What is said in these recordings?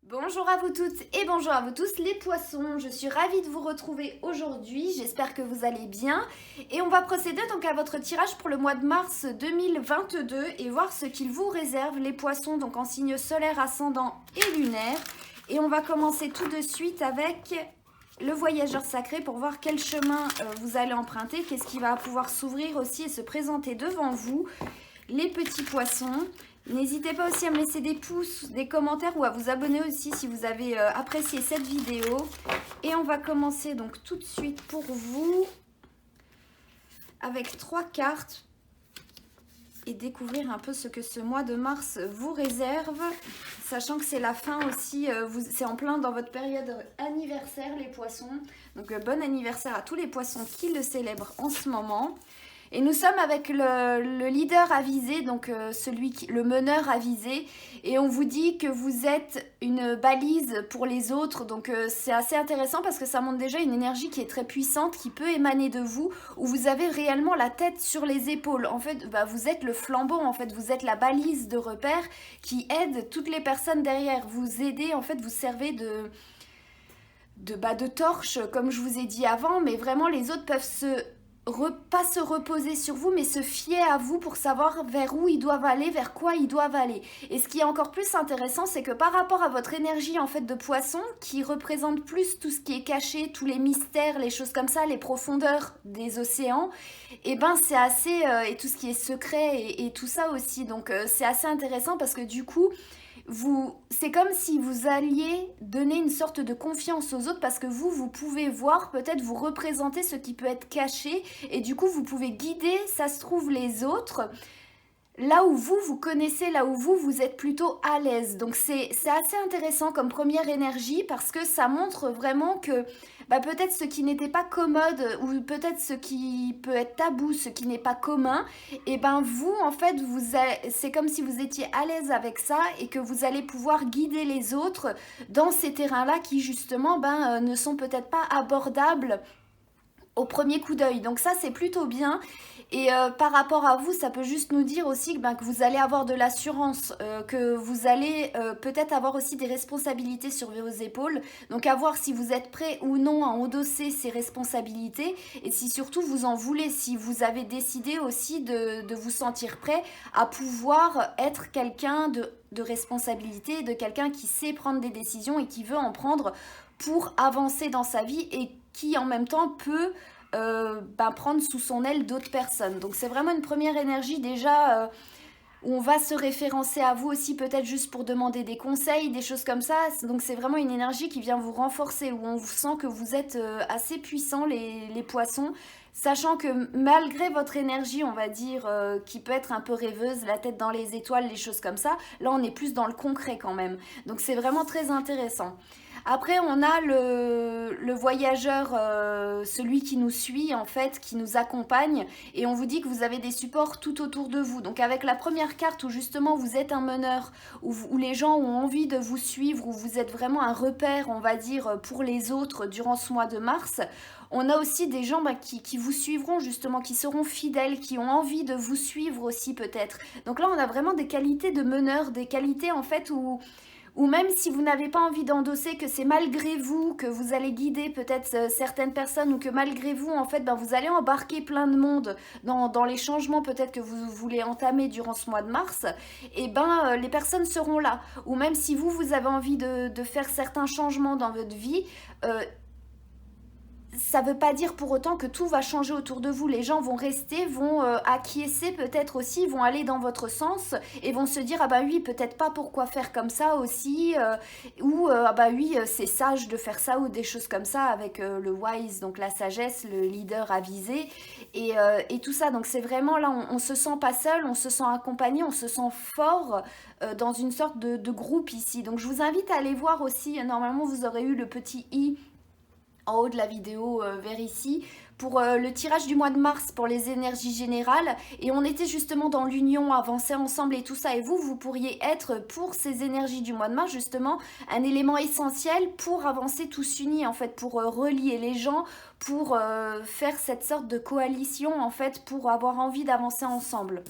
Bonjour à vous toutes et bonjour à vous tous les poissons, je suis ravie de vous retrouver aujourd'hui, j'espère que vous allez bien et on va procéder donc à votre tirage pour le mois de mars 2022 et voir ce qu'il vous réserve les poissons donc en signe solaire, ascendant et lunaire. Et on va commencer tout de suite avec le voyageur sacré pour voir quel chemin vous allez emprunter, qu'est-ce qui va pouvoir s'ouvrir aussi et se présenter devant vous. Les petits poissons, n'hésitez pas aussi à me laisser des pouces, des commentaires ou à vous abonner aussi si vous avez apprécié cette vidéo. Et on va commencer donc tout de suite pour vous avec 3 cartes et découvrir un peu ce que ce mois de mars vous réserve, sachant que c'est la fin aussi, c'est en plein dans votre période anniversaire les poissons, donc bon anniversaire à tous les poissons qui le célèbrent en ce moment. Et nous sommes avec le leader avisé, donc le meneur avisé, et on vous dit que vous êtes une balise pour les autres, donc c'est assez intéressant parce que ça montre déjà une énergie qui est très puissante, qui peut émaner de vous, où vous avez réellement la tête sur les épaules. En fait, vous êtes le flambeau, en fait, vous êtes la balise de repère qui aide toutes les personnes derrière. Vous aidez, en fait, vous servez de torche, comme je vous ai dit avant, mais vraiment les autres peuvent pas se reposer sur vous, mais se fier à vous pour savoir vers où ils doivent aller, vers quoi ils doivent aller. Et ce qui est encore plus intéressant, c'est que par rapport à votre énergie en fait de poisson, qui représente plus tout ce qui est caché, tous les mystères, les choses comme ça, les profondeurs des océans, et ben c'est assez, et tout ce qui est secret et tout ça aussi, donc c'est assez intéressant parce que du coup, c'est comme si vous alliez donner une sorte de confiance aux autres parce que vous pouvez voir, peut-être vous représenter ce qui peut être caché et du coup vous pouvez guider, ça se trouve, les autres là où vous connaissez, là où vous êtes plutôt à l'aise. Donc c'est assez intéressant comme première énergie parce que ça montre vraiment que peut-être ce qui n'était pas commode ou peut-être ce qui peut être tabou, ce qui n'est pas commun, et vous en fait c'est comme si vous étiez à l'aise avec ça et que vous allez pouvoir guider les autres dans ces terrains-là qui justement ne sont peut-être pas abordables au premier coup d'œil. Donc ça c'est plutôt bien. Et par rapport à vous, ça peut juste nous dire aussi que vous allez avoir de l'assurance, que vous allez peut-être avoir aussi des responsabilités sur vos épaules. Donc à voir si vous êtes prêt ou non à endosser ces responsabilités et si surtout vous en voulez, si vous avez décidé aussi de vous sentir prêt à pouvoir être quelqu'un de responsabilité, de quelqu'un qui sait prendre des décisions et qui veut en prendre pour avancer dans sa vie et qui en même temps peut prendre sous son aile d'autres personnes. Donc c'est vraiment une première énergie déjà où on va se référencer à vous aussi peut-être juste pour demander des conseils, des choses comme ça. Donc c'est vraiment une énergie qui vient vous renforcer, où on vous sent que vous êtes assez puissants les poissons, sachant que malgré votre énergie, on va dire, qui peut être un peu rêveuse, la tête dans les étoiles, les choses comme ça, là on est plus dans le concret quand même. Donc c'est vraiment très intéressant. Après, on a le voyageur, celui qui nous suit en fait, qui nous accompagne, et on vous dit que vous avez des supports tout autour de vous. Donc avec la première carte où justement vous êtes un meneur, où les gens ont envie de vous suivre, où vous êtes vraiment un repère, on va dire, pour les autres durant ce mois de mars, on a aussi des gens qui vous suivront justement, qui seront fidèles, qui ont envie de vous suivre aussi peut-être. Donc là, on a vraiment des qualités de meneur, des qualités en fait ou même si vous n'avez pas envie d'endosser que c'est malgré vous que vous allez guider peut-être certaines personnes ou que malgré vous, en fait, vous allez embarquer plein de monde dans les changements peut-être que vous voulez entamer durant ce mois de mars, et les personnes seront là. Ou même si vous avez envie de faire certains changements dans votre vie, ça ne veut pas dire pour autant que tout va changer autour de vous. Les gens vont rester, vont acquiescer peut-être aussi, vont aller dans votre sens et vont se dire « Ah bah oui, peut-être pas pourquoi faire comme ça aussi ou « Ah bah oui, c'est sage de faire ça » ou des choses comme ça avec le wise, donc la sagesse, le leader avisé et tout ça. Donc c'est vraiment là, on se sent pas seul, on se sent accompagné, on se sent fort dans une sorte de groupe ici. Donc je vous invite à aller voir aussi, normalement vous aurez eu le petit i en haut de la vidéo vers ici pour le tirage du mois de mars pour les énergies générales, et on était justement dans l'union, avancer ensemble et tout ça, et vous pourriez être pour ces énergies du mois de mars justement un élément essentiel pour avancer tous unis en fait, pour relier les gens, pour faire cette sorte de coalition en fait, pour avoir envie d'avancer ensemble.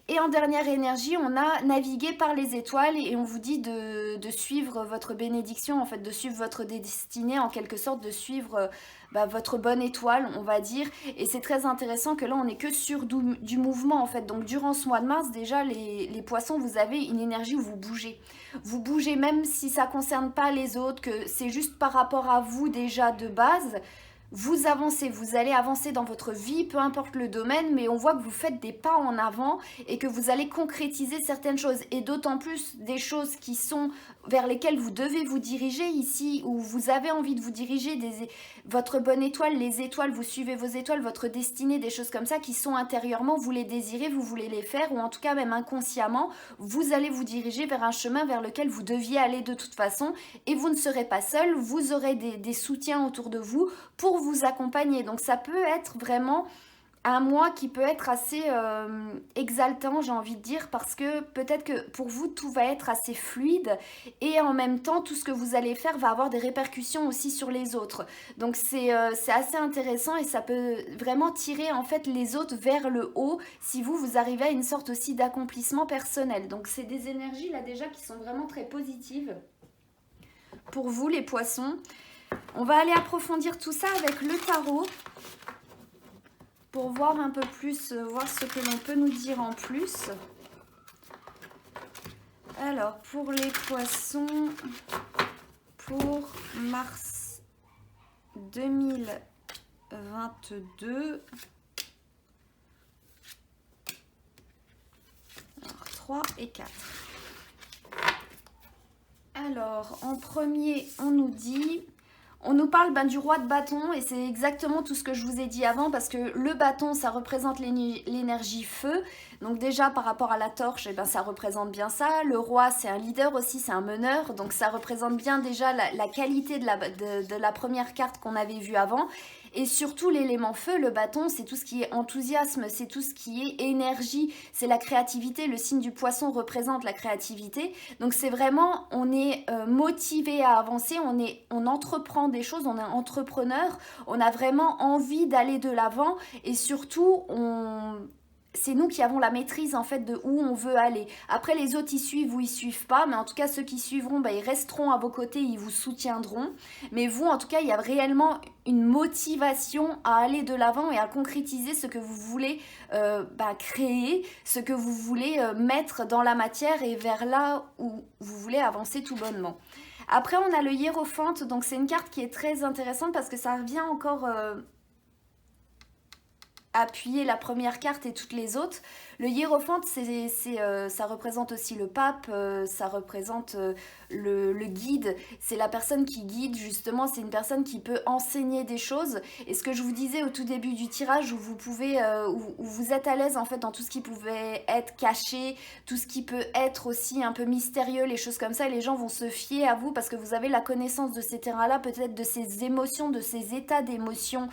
Et en dernière énergie, on a naviguer par les étoiles et on vous dit de suivre votre bénédiction, en fait, de suivre votre destinée, en quelque sorte, de suivre votre bonne étoile, on va dire. Et c'est très intéressant que là, on n'est que sur du mouvement, en fait. Donc, durant ce mois de mars, déjà, les poissons, vous avez une énergie où vous bougez. Vous bougez même si ça ne concerne pas les autres, que c'est juste par rapport à vous déjà de base. Vous avancez, vous allez avancer dans votre vie, peu importe le domaine, mais on voit que vous faites des pas en avant et que vous allez concrétiser certaines choses. Et d'autant plus des choses qui sont vers lesquelles vous devez vous diriger ici, où vous avez envie de vous diriger, votre bonne étoile, les étoiles, vous suivez vos étoiles, votre destinée, des choses comme ça qui sont intérieurement, vous les désirez, vous voulez les faire, ou en tout cas même inconsciemment, vous allez vous diriger vers un chemin vers lequel vous deviez aller de toute façon, et vous ne serez pas seul, vous aurez des soutiens autour de vous pour vous accompagner. Donc ça peut être vraiment un mois qui peut être assez exaltant, j'ai envie de dire, parce que peut-être que pour vous tout va être assez fluide et en même temps tout ce que vous allez faire va avoir des répercussions aussi sur les autres. Donc c'est assez intéressant et ça peut vraiment tirer en fait les autres vers le haut si vous arrivez à une sorte aussi d'accomplissement personnel. Donc c'est des énergies là déjà qui sont vraiment très positives pour vous les poissons. On va aller approfondir tout ça avec le tarot pour voir un peu plus, voir ce que l'on peut nous dire en plus. Alors, pour les poissons, pour mars 2022, alors, 3 et 4. Alors, en premier, on nous dit... On nous parle du roi de bâton et c'est exactement tout ce que je vous ai dit avant parce que le bâton ça représente l'énergie feu. Donc déjà par rapport à la torche, ça représente bien ça. Le roi c'est un leader aussi, c'est un meneur. Donc ça représente bien déjà la qualité de la première carte qu'on avait vue avant. Et surtout l'élément feu, le bâton, c'est tout ce qui est enthousiasme, c'est tout ce qui est énergie, c'est la créativité. Le signe du poisson représente la créativité. Donc c'est vraiment, on est motivé à avancer, on entreprend des choses, on est entrepreneur, on a vraiment envie d'aller de l'avant et surtout c'est nous qui avons la maîtrise en fait de où on veut aller. Après les autres ils suivent ou ils suivent pas, mais en tout cas ceux qui suivront, ils resteront à vos côtés, ils vous soutiendront. Mais vous en tout cas il y a réellement une motivation à aller de l'avant et à concrétiser ce que vous voulez créer, ce que vous voulez mettre dans la matière et vers là où vous voulez avancer tout bonnement. Après on a le hiérophante, donc c'est une carte qui est très intéressante parce que ça revient encore... appuyer la première carte et toutes les autres. Le hiérophante, ça représente aussi le pape, ça représente le guide. C'est la personne qui guide, justement, c'est une personne qui peut enseigner des choses. Et ce que je vous disais au tout début du tirage, où vous pouvez, où vous êtes à l'aise en fait dans tout ce qui pouvait être caché, tout ce qui peut être aussi un peu mystérieux, les choses comme ça, et les gens vont se fier à vous parce que vous avez la connaissance de ces terrains-là, peut-être de ces émotions, de ces états d'émotions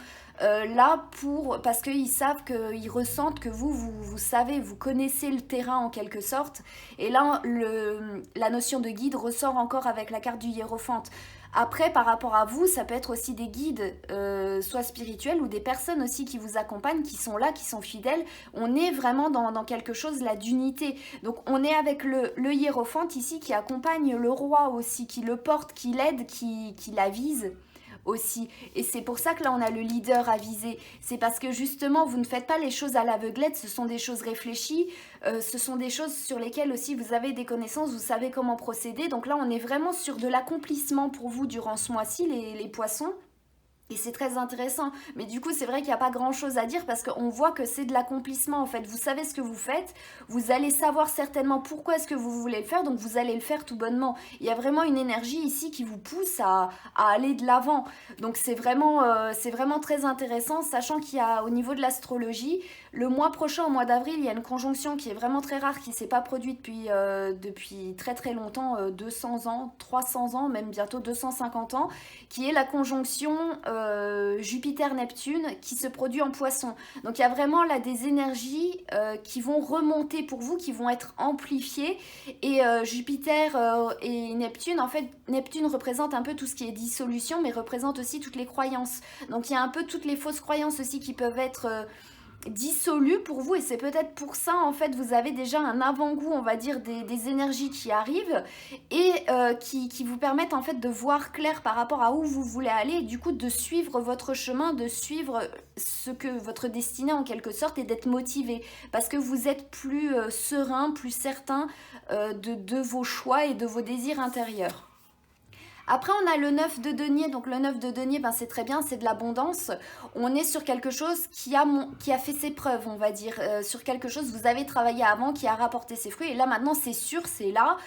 parce qu'ils savent, qu'ils ressentent que vous savez, vous connaissez le terrain en quelque sorte. Et là, la notion de guide ressort encore avec la carte du hiérophante. Après, par rapport à vous, ça peut être aussi des guides, soit spirituels ou des personnes aussi qui vous accompagnent, qui sont là, qui sont fidèles. On est vraiment dans quelque chose là d'unité. Donc on est avec le hiérophante ici qui accompagne le roi aussi, qui le porte, qui l'aide, qui l'avise aussi. Et c'est pour ça que là on a le leader à viser. C'est parce que justement vous ne faites pas les choses à l'aveuglette, ce sont des choses réfléchies, ce sont des choses sur lesquelles aussi vous avez des connaissances, vous savez comment procéder. Donc là on est vraiment sur de l'accomplissement pour vous durant ce mois-ci les poissons. Et c'est très intéressant, mais du coup c'est vrai qu'il n'y a pas grand chose à dire parce qu'on voit que c'est de l'accomplissement en fait. Vous savez ce que vous faites, vous allez savoir certainement pourquoi est-ce que vous voulez le faire, donc vous allez le faire tout bonnement. Il y a vraiment une énergie ici qui vous pousse à aller de l'avant. Donc c'est vraiment très intéressant, sachant qu'il y a au niveau de l'astrologie, le mois prochain, au mois d'avril, il y a une conjonction qui est vraiment très rare, qui ne s'est pas produite depuis très très longtemps, 200 ans, 300 ans, même bientôt 250 ans, qui est la conjonction Jupiter-Neptune qui se produit en poisson. Donc il y a vraiment là des énergies qui vont remonter pour vous, qui vont être amplifiées. Et Jupiter et Neptune, en fait, Neptune représente un peu tout ce qui est dissolution, mais représente aussi toutes les croyances. Donc il y a un peu toutes les fausses croyances aussi qui peuvent être dissolu pour vous, et c'est peut-être pour ça en fait vous avez déjà un avant-goût, on va dire, des énergies qui arrivent et qui vous permettent en fait de voir clair par rapport à où vous voulez aller, et du coup de suivre votre chemin, de suivre ce que votre destinée en quelque sorte, et d'être motivé parce que vous êtes plus serein, plus certain de vos choix et de vos désirs intérieurs. Après, on a le 9 de denier. Donc, le 9 de denier, ben, c'est très bien, c'est de l'abondance. On est sur quelque chose qui a fait ses preuves, on va dire. Sur quelque chose, vous avez travaillé avant, qui a rapporté ses fruits. Et là, maintenant, c'est sûr, c'est là.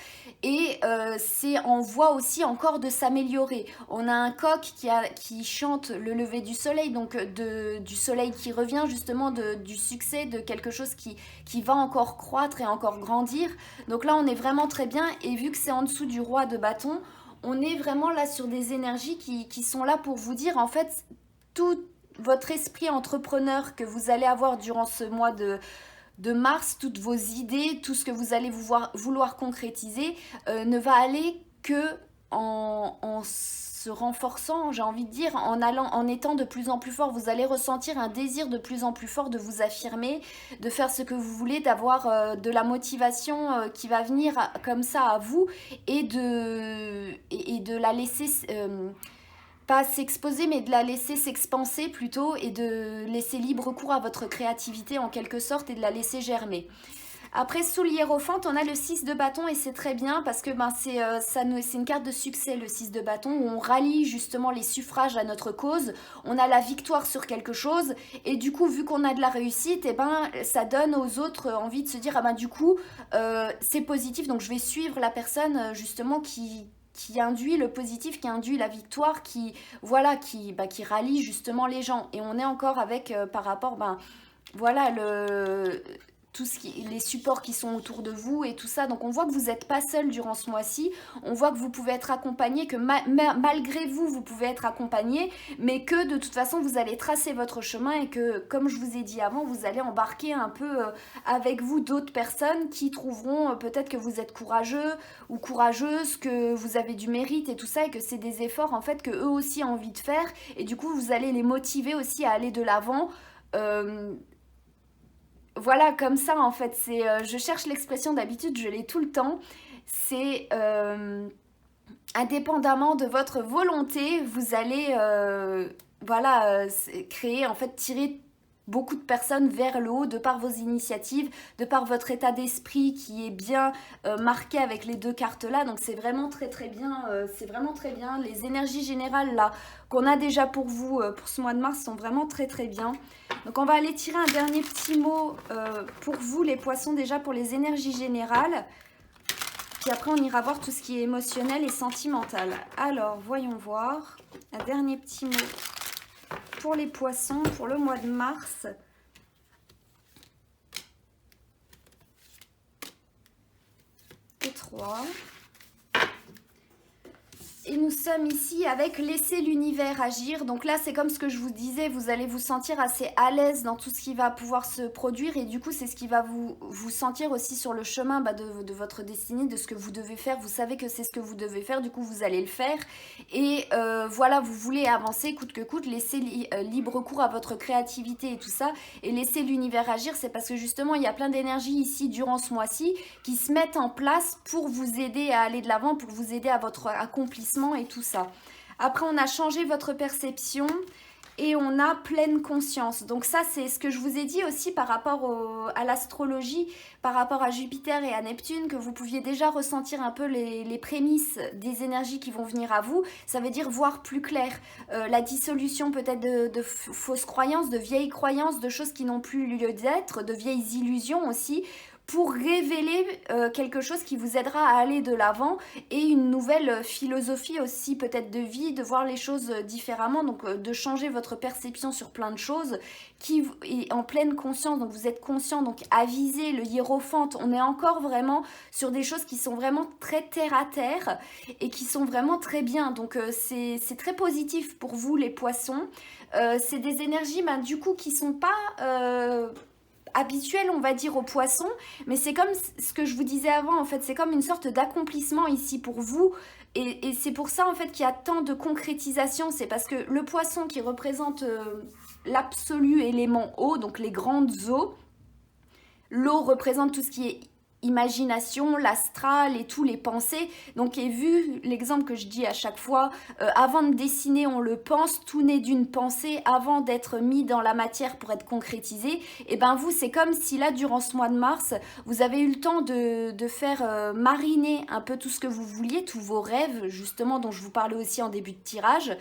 Et c'est en voie aussi encore de s'améliorer. On a un coq qui chante le lever du soleil, donc du soleil qui revient, justement, du succès, de quelque chose qui va encore croître et encore grandir. Donc là, on est vraiment très bien. Et vu que c'est en dessous du roi de bâton, on est vraiment là sur des énergies qui sont là pour vous dire, en fait, tout votre esprit entrepreneur que vous allez avoir durant ce mois de mars, toutes vos idées, tout ce que vous allez vouloir concrétiser, ne va aller que en se renforçant, j'ai envie de dire, en étant de plus en plus fort. Vous allez ressentir un désir de plus en plus fort de vous affirmer, de faire ce que vous voulez, d'avoir de la motivation qui va venir comme ça à vous, et de la laisser pas s'exposer, mais de la laisser s'expanser plutôt, et de laisser libre cours à votre créativité en quelque sorte, et de la laisser germer. Après, sous l'hiérophante, on a le 6 de bâton, et c'est très bien parce que c'est une carte de succès, le 6 de bâton, où on rallie justement les suffrages à notre cause. On a la victoire sur quelque chose, et du coup, vu qu'on a de la réussite, et ben, ça donne aux autres envie de se dire, ah ben du coup, c'est positif, donc je vais suivre la personne justement qui induit le positif, qui induit la victoire, voilà, qui rallie justement les gens. Et on est encore avec, par rapport, voilà, les supports qui sont autour de vous et tout ça. Donc on voit que vous n'êtes pas seul durant ce mois-ci. On voit que vous pouvez être accompagné, que malgré vous, vous pouvez être accompagné, mais que de toute façon, vous allez tracer votre chemin, et que, comme je vous ai dit avant, vous allez embarquer un peu avec vous d'autres personnes qui trouveront peut-être que vous êtes courageux ou courageuse, que vous avez du mérite et tout ça, et que c'est des efforts en fait que eux aussi ont envie de faire, et du coup vous allez les motiver aussi à aller de l'avant. Voilà, comme ça en fait, je cherche l'expression, d'habitude je l'ai tout le temps, c'est indépendamment de votre volonté, vous allez voilà, créer, en fait, tirer beaucoup de personnes vers le haut de par vos initiatives, de par votre état d'esprit qui est bien marqué avec les deux cartes là. Donc c'est vraiment très très bien, c'est vraiment très bien. Les énergies générales là qu'on a déjà pour vous pour ce mois de mars sont vraiment très très bien. Donc on va aller tirer un dernier petit mot pour vous les poissons, déjà pour les énergies générales. Puis après on ira voir tout ce qui est émotionnel et sentimental. Alors voyons voir un dernier petit mot pour les poissons, pour le mois de mars. Et 3. Et nous sommes ici avec laisser l'univers agir. Donc là, c'est comme ce que je vous disais, vous allez vous sentir assez à l'aise dans tout ce qui va pouvoir se produire. Et du coup, c'est ce qui va vous sentir aussi sur le chemin de votre destinée, de ce que vous devez faire. Vous savez que c'est ce que vous devez faire, du coup, vous allez le faire. Et voilà, vous voulez avancer coûte que coûte, laisser libre cours à votre créativité et tout ça. Et laisser l'univers agir, c'est parce que justement, il y a plein d'énergies ici durant ce mois-ci qui se mettent en place pour vous aider à aller de l'avant, pour vous aider à votre accomplissement et tout ça. Après, on a changé votre perception et on a pleine conscience. Donc ça, c'est ce que je vous ai dit aussi par rapport à l'astrologie, par rapport à Jupiter et à Neptune, que vous pouviez déjà ressentir un peu les prémices des énergies qui vont venir à vous. Ça veut dire voir plus clair. La dissolution peut-être de fausses croyances, de vieilles croyances, de choses qui n'ont plus lieu d'être, de vieilles illusions aussi, pour révéler quelque chose qui vous aidera à aller de l'avant, et une nouvelle philosophie aussi peut-être de vie, de voir les choses différemment, donc de changer votre perception sur plein de choses qui est en pleine conscience. Donc vous êtes conscient, donc avisé, le hiérophante, on est encore vraiment sur des choses qui sont vraiment très terre à terre et qui sont vraiment très bien. Donc c'est très positif pour vous les poissons. C'est des énergies du coup qui sont pas habituel, on va dire, aux poissons, mais c'est comme ce que je vous disais avant, en fait, c'est comme une sorte d'accomplissement ici pour vous, et c'est pour ça, en fait, qu'il y a tant de concrétisation. C'est parce que le poisson qui représente l'absolu élément eau, donc les grandes eaux. L'eau représente tout ce qui est imagination, l'astral et tous les pensées. Donc, et vu l'exemple que je dis à chaque fois, avant de dessiner, on le pense, tout naît d'une pensée avant d'être mis dans la matière pour être concrétisé. Et ben vous, c'est comme si là, durant ce mois de mars, vous avez eu le temps de faire mariner un peu tout ce que vous vouliez, tous vos rêves, justement, dont je vous parlais aussi en début de tirage.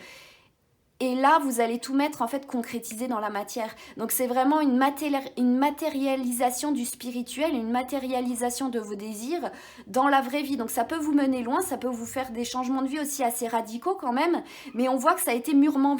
Et là, vous allez tout mettre en fait concrétisé dans la matière. Donc c'est vraiment une matérialisation du spirituel, une matérialisation de vos désirs dans la vraie vie. Donc ça peut vous mener loin, ça peut vous faire des changements de vie aussi assez radicaux quand même. Mais on voit que ça a été mûrement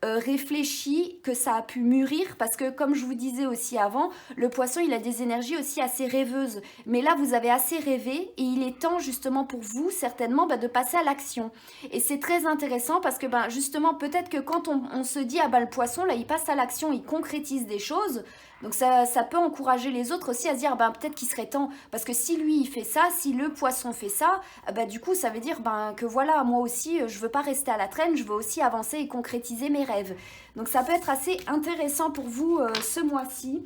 réfléchi, que ça a pu mûrir, parce que comme je vous disais aussi avant, le poisson il a des énergies aussi assez rêveuses, mais là vous avez assez rêvé et il est temps justement pour vous certainement de passer à l'action. Et c'est très intéressant parce que justement peut-être que quand on se dit le poisson là il passe à l'action, il concrétise des choses, donc ça peut encourager les autres aussi à se dire peut-être qu'il serait temps, parce que si lui il fait ça, si le poisson fait ça, du coup ça veut dire que voilà, moi aussi je veux pas rester à la traîne, je veux aussi avancer et concrétiser mes rêves. Donc ça peut être assez intéressant pour vous ce mois-ci.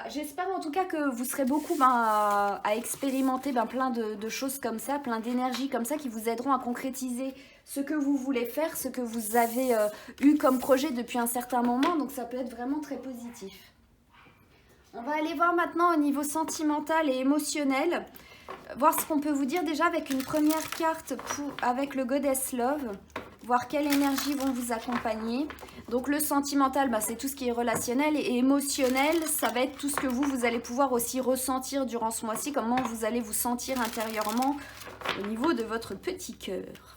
J'espère en tout cas que vous serez beaucoup à expérimenter plein de choses comme ça, plein d'énergies comme ça qui vous aideront à concrétiser ce que vous voulez faire, ce que vous avez eu comme projet depuis un certain moment. Donc ça peut être vraiment très positif. On va aller voir maintenant au niveau sentimental et émotionnel, voir ce qu'on peut vous dire déjà avec une première carte avec le Goddess Love, voir quelles énergies vont vous accompagner. Donc le sentimental, c'est tout ce qui est relationnel, et émotionnel, ça va être tout ce que vous allez pouvoir aussi ressentir durant ce mois-ci, comment vous allez vous sentir intérieurement au niveau de votre petit cœur.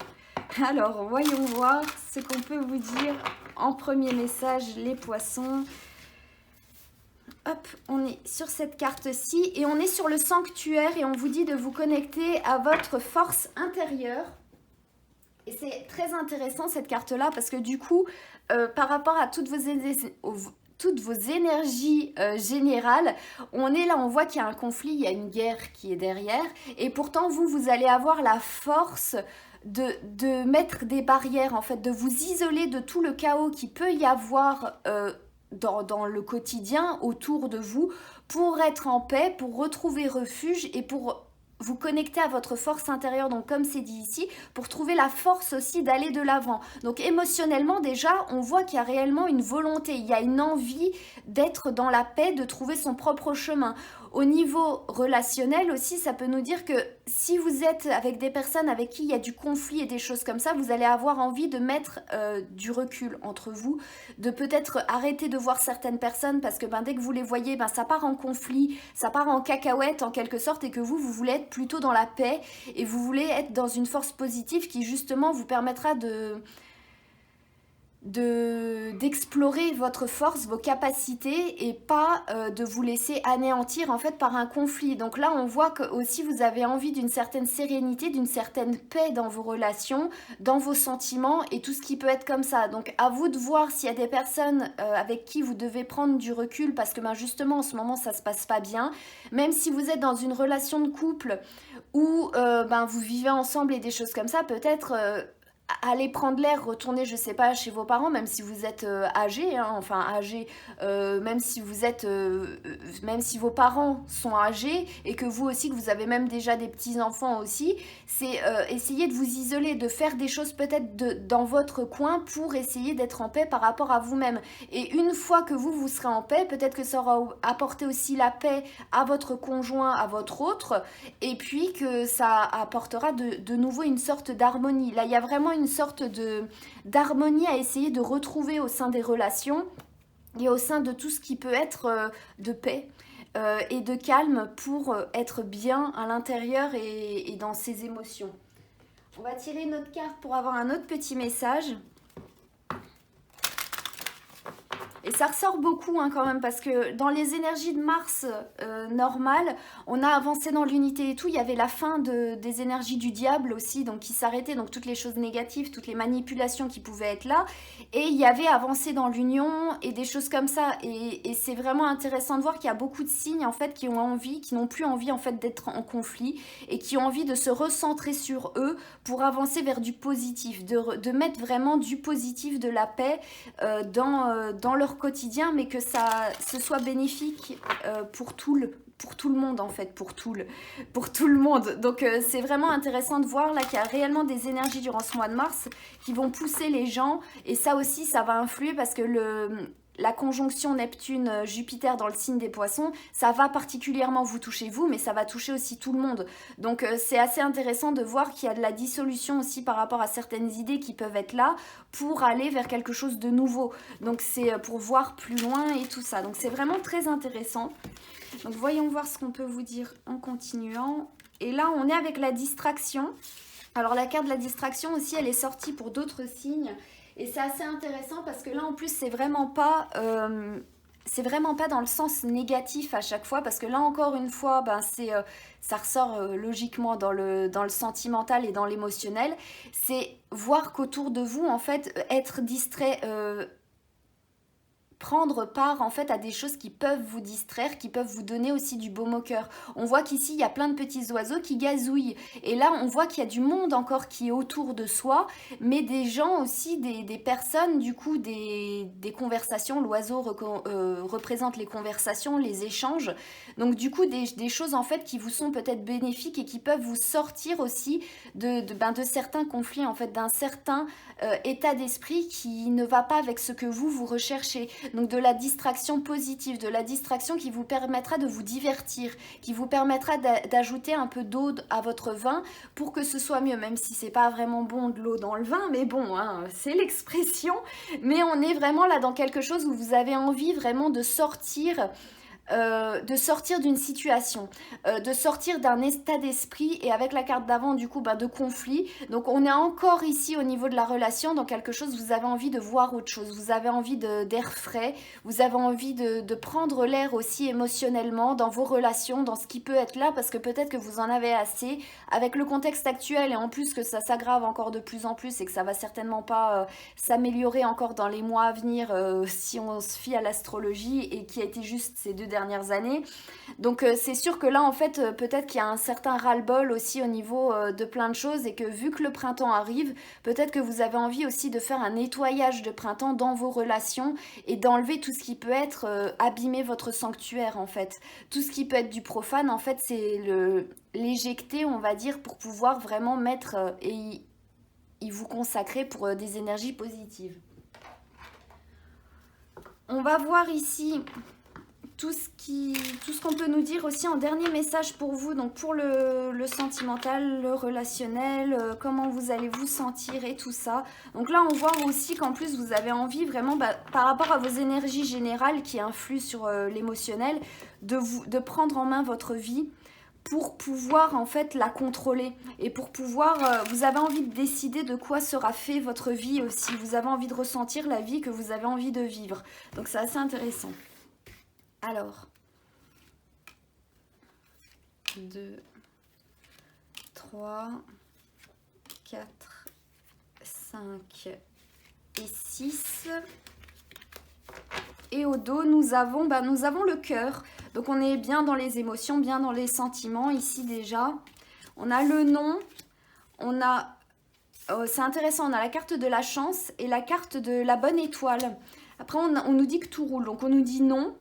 Alors, voyons voir ce qu'on peut vous dire en premier message, les poissons. Hop, on est sur cette carte-ci et on est sur le sanctuaire et on vous dit de vous connecter à votre force intérieure. Et c'est très intéressant cette carte-là parce que du coup, par rapport à toutes vos énergies générales, on est là, on voit qu'il y a un conflit, il y a une guerre qui est derrière. Et pourtant, vous allez avoir la force de mettre des barrières, en fait, de vous isoler de tout le chaos qui peut y avoir dans le quotidien autour de vous, pour être en paix, pour retrouver refuge et pour vous connecter à votre force intérieure, donc comme c'est dit ici, pour trouver la force aussi d'aller de l'avant. Donc émotionnellement déjà, on voit qu'il y a réellement une volonté, il y a une envie d'être dans la paix, de trouver son propre chemin. Au niveau relationnel aussi, ça peut nous dire que si vous êtes avec des personnes avec qui il y a du conflit et des choses comme ça, vous allez avoir envie de mettre du recul entre vous, de peut-être arrêter de voir certaines personnes parce que dès que vous les voyez, ça part en conflit, ça part en cacahuète en quelque sorte, et que vous voulez être plutôt dans la paix et vous voulez être dans une force positive qui justement vous permettra d'explorer votre force, vos capacités, et pas de vous laisser anéantir en fait par un conflit. Donc là on voit que aussi vous avez envie d'une certaine sérénité, d'une certaine paix dans vos relations, dans vos sentiments et tout ce qui peut être comme ça. Donc à vous de voir s'il y a des personnes avec qui vous devez prendre du recul parce que justement en ce moment ça se passe pas bien, même si vous êtes dans une relation de couple où vous vivez ensemble et des choses comme ça, peut-être aller prendre l'air, retourner, je sais pas, chez vos parents, même si vous êtes âgé, même si vous êtes, même si vos parents sont âgés et que vous aussi, que vous avez même déjà des petits-enfants aussi, c'est essayer de vous isoler, de faire des choses peut-être dans votre coin pour essayer d'être en paix par rapport à vous-même. Et une fois que vous serez en paix, peut-être que ça aura apporté aussi la paix à votre conjoint, à votre autre, et puis que ça apportera de nouveau une sorte d'harmonie. Là, il y a vraiment une sorte d'harmonie à essayer de retrouver au sein des relations et au sein de tout ce qui peut être de paix et de calme pour être bien à l'intérieur et dans ses émotions. On va tirer une autre carte pour avoir un autre petit message. Et ça ressort beaucoup hein, quand même, parce que dans les énergies de Mars normales, on a avancé dans l'unité et tout. Il y avait la fin des énergies du diable aussi, donc qui s'arrêtaient, donc toutes les choses négatives, toutes les manipulations qui pouvaient être là. Et il y avait avancé dans l'union et des choses comme ça. Et c'est vraiment intéressant de voir qu'il y a beaucoup de signes en fait qui ont envie, qui n'ont plus envie en fait d'être en conflit et qui ont envie de se recentrer sur eux pour avancer vers du positif, de mettre vraiment du positif, de la paix dans leur quotidien, mais que ce soit bénéfique pour tout le monde en fait, pour tout le monde. Donc c'est vraiment intéressant de voir là qu'il y a réellement des énergies durant ce mois de mars qui vont pousser les gens, et ça aussi ça va influer parce que la conjonction Neptune-Jupiter dans le signe des poissons, ça va particulièrement vous toucher vous, mais ça va toucher aussi tout le monde. Donc c'est assez intéressant de voir qu'il y a de la dissolution aussi par rapport à certaines idées qui peuvent être là pour aller vers quelque chose de nouveau. Donc c'est pour voir plus loin et tout ça. Donc c'est vraiment très intéressant. Donc voyons voir ce qu'on peut vous dire en continuant. Et là on est avec la distraction. Alors la carte de la distraction aussi, elle est sortie pour d'autres signes. Et c'est assez intéressant parce que là en plus c'est vraiment pas dans le sens négatif à chaque fois, parce que là encore une fois ben, ça ressort logiquement dans le sentimental et dans l'émotionnel. C'est voir qu'autour de vous en fait être distrait, prendre part en fait à des choses qui peuvent vous distraire, qui peuvent vous donner aussi du baume au cœur. On voit qu'ici il y a plein de petits oiseaux qui gazouillent, et là on voit qu'il y a du monde encore qui est autour de soi, mais des gens aussi, des personnes, du coup des conversations. L'oiseau représente les conversations, les échanges, donc du coup des choses en fait qui vous sont peut-être bénéfiques et qui peuvent vous sortir aussi de certains conflits en fait, d'un certain état d'esprit qui ne va pas avec ce que vous recherchez. Donc de la distraction positive, de la distraction qui vous permettra de vous divertir, qui vous permettra d'ajouter un peu d'eau à votre vin pour que ce soit mieux, même si c'est pas vraiment bon de l'eau dans le vin, mais bon, hein, c'est l'expression. Mais on est vraiment là dans quelque chose où vous avez envie vraiment de sortir d'une situation, de sortir d'un état d'esprit, et avec la carte d'avant du coup de conflit. Donc on est encore ici au niveau de la relation dans quelque chose, vous avez envie de voir autre chose, vous avez envie d'air frais, vous avez envie de prendre l'air aussi émotionnellement dans vos relations, dans ce qui peut être là, parce que peut-être que vous en avez assez avec le contexte actuel, et en plus que ça s'aggrave encore de plus en plus et que ça va certainement pas s'améliorer encore dans les mois à venir si on se fie à l'astrologie, et qui a été juste ces 2 dernières années. Donc c'est sûr que là en fait peut-être qu'il y a un certain ras-le-bol aussi au niveau de plein de choses, et que vu que le printemps arrive, peut-être que vous avez envie aussi de faire un nettoyage de printemps dans vos relations et d'enlever tout ce qui peut être abîmer votre sanctuaire en fait. Tout ce qui peut être du profane en fait, c'est l'éjecter on va dire, pour pouvoir vraiment mettre et y vous consacrer pour des énergies positives. On va voir ici tout ce qu'on peut nous dire aussi en dernier message pour vous, donc pour le sentimental, le relationnel, comment vous allez vous sentir et tout ça. Donc là on voit aussi qu'en plus vous avez envie vraiment par rapport à vos énergies générales qui influent sur l'émotionnel, de prendre en main votre vie pour pouvoir en fait la contrôler, et pour pouvoir, vous avez envie de décider de quoi sera fait votre vie aussi, vous avez envie de ressentir la vie que vous avez envie de vivre. Donc c'est assez intéressant. Alors, 2, 3, 4, 5 et 6. Et au dos, nous avons le cœur. Donc on est bien dans les émotions, bien dans les sentiments ici déjà. On a le nom, on a, c'est intéressant, on a la carte de la chance et la carte de la bonne étoile. Après on nous dit que tout roule, donc on nous dit non,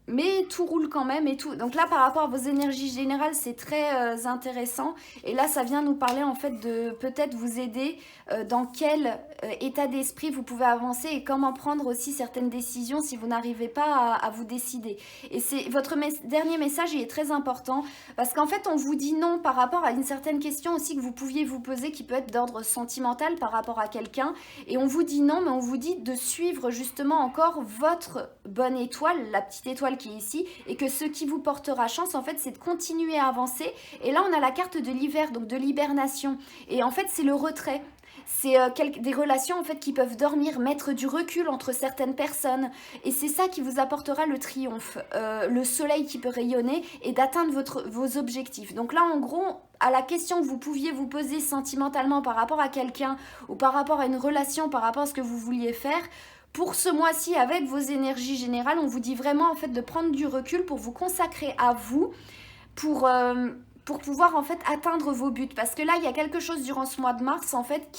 mais tout roule quand même et tout. Donc là par rapport à vos énergies générales, c'est très intéressant, et là ça vient nous parler en fait de peut-être vous aider dans quel état d'esprit vous pouvez avancer, et comment prendre aussi certaines décisions si vous n'arrivez pas à vous décider. Et c'est votre dernier message, il est très important, parce qu'en fait on vous dit non par rapport à une certaine question aussi que vous pouviez vous poser, qui peut être d'ordre sentimental par rapport à quelqu'un, et on vous dit non, mais on vous dit de suivre justement encore votre bonne étoile, la petite étoile étoile qui est ici, et que ce qui vous portera chance, en fait, c'est de continuer à avancer. Et là, on a la carte de l'hiver, donc de l'hibernation. Et en fait, c'est le retrait. C'est des relations en fait qui peuvent dormir, mettre du recul entre certaines personnes. Et c'est ça qui vous apportera le triomphe, le soleil qui peut rayonner et d'atteindre vos objectifs. Donc là, en gros, à la question que vous pouviez vous poser sentimentalement par rapport à quelqu'un ou par rapport à une relation, par rapport à ce que vous vouliez faire, pour ce mois-ci, avec vos énergies générales, on vous dit vraiment en fait de prendre du recul pour vous consacrer à vous, pour, euh, pour pouvoir en fait atteindre vos buts. Parce que là, il y a quelque chose durant ce mois de mars en fait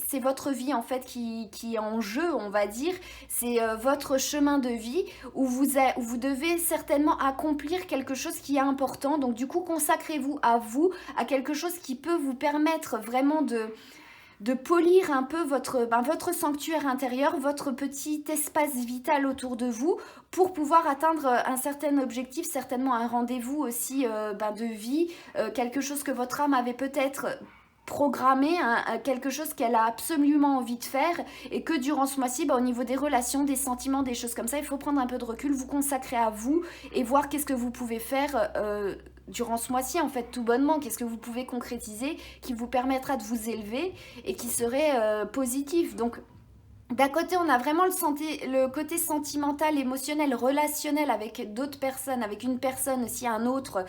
c'est votre vie en fait qui est en jeu, on va dire. C'est votre chemin de vie où vous devez certainement accomplir quelque chose qui est important. Donc du coup, consacrez-vous à vous, à quelque chose qui peut vous permettre vraiment de polir un peu votre sanctuaire intérieur, votre petit espace vital autour de vous pour pouvoir atteindre un certain objectif, certainement un rendez-vous aussi de vie, quelque chose que votre âme avait peut-être programmé, quelque chose qu'elle a absolument envie de faire et que durant ce mois-ci, au niveau des relations, des sentiments, des choses comme ça, il faut prendre un peu de recul, vous consacrer à vous et voir qu'est-ce que vous pouvez faire durant ce mois-ci, en fait, tout bonnement, qu'est-ce que vous pouvez concrétiser qui vous permettra de vous élever et qui serait positif. Donc, d'un côté, on a vraiment le côté sentimental, émotionnel, relationnel avec d'autres personnes, avec une personne aussi, un autre,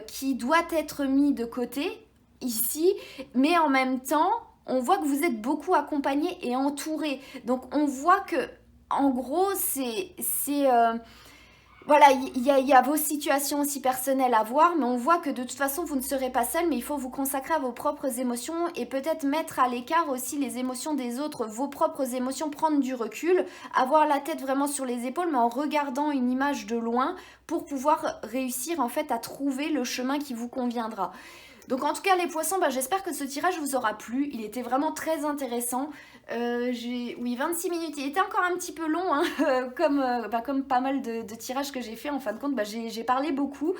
qui doit être mis de côté ici, mais en même temps, on voit que vous êtes beaucoup accompagné et entouré. Donc, on voit que, en gros, voilà, il y a vos situations aussi personnelles à voir, mais on voit que de toute façon, vous ne serez pas seul, mais il faut vous consacrer à vos propres émotions et peut-être mettre à l'écart aussi les émotions des autres, vos propres émotions, prendre du recul, avoir la tête vraiment sur les épaules, mais en regardant une image de loin pour pouvoir réussir en fait à trouver le chemin qui vous conviendra. Donc en tout cas les poissons, j'espère que ce tirage vous aura plu, il était vraiment très intéressant. Oui, 26 minutes, il était encore un petit peu long, hein, comme pas mal de tirages que j'ai fait, en fin de compte, j'ai parlé beaucoup.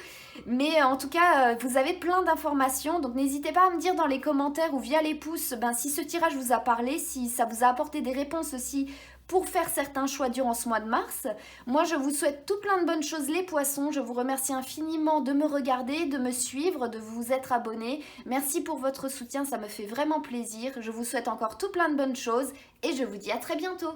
Mais en tout cas, vous avez plein d'informations, donc n'hésitez pas à me dire dans les commentaires ou via les pouces si ce tirage vous a parlé, si ça vous a apporté des réponses aussi pour faire certains choix durant ce mois de mars. Moi, je vous souhaite tout plein de bonnes choses, les poissons. Je vous remercie infiniment de me regarder, de me suivre, de vous être abonnés. Merci pour votre soutien, ça me fait vraiment plaisir. Je vous souhaite encore tout plein de bonnes choses et je vous dis à très bientôt.